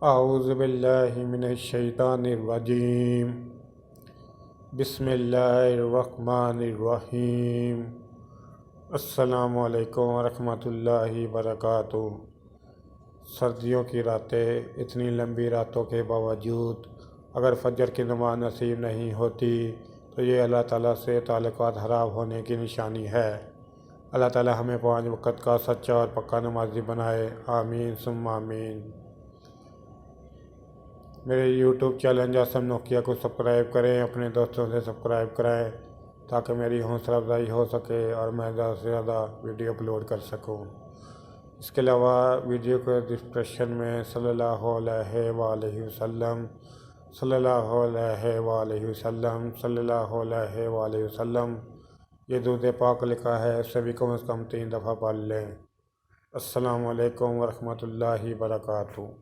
اعوذ باللہ من الشیطان الرجیم بسم اللہ الرحمن الرحیم السلام علیکم ورحمۃ اللہ وبرکاتہ۔ سردیوں کی راتیں، اتنی لمبی راتوں کے باوجود اگر فجر کی نماز نصیب نہیں ہوتی تو یہ اللہ تعالیٰ سے تعلقات خراب ہونے کی نشانی ہے۔ اللہ تعالیٰ ہمیں 5 وقت کا سچا اور پکا نمازی بنائے، آمین ثم آمین۔ میرے یوٹیوب چینل جاسم نوکیا کو سبسکرائب کریں، اپنے دوستوں سے سبسکرائب کرائیں تاکہ میری حوصلہ افزائی ہو سکے اور میں زیادہ سے زیادہ ویڈیو اپلوڈ کر سکوں۔ اس کے علاوہ ویڈیو کے ڈسکرپشن میں صلی اللہ علیہ وآلہ وسلم، صلی اللہ علیہ وآلہ وسلم، صلی اللہ علیہ وآلہ وسلم یہ درود پاک لکھا ہے، اسے بھی کم از کم 3 دفعہ پڑھ لیں۔ السلام علیکم ورحمۃ اللہ وبرکاتہ۔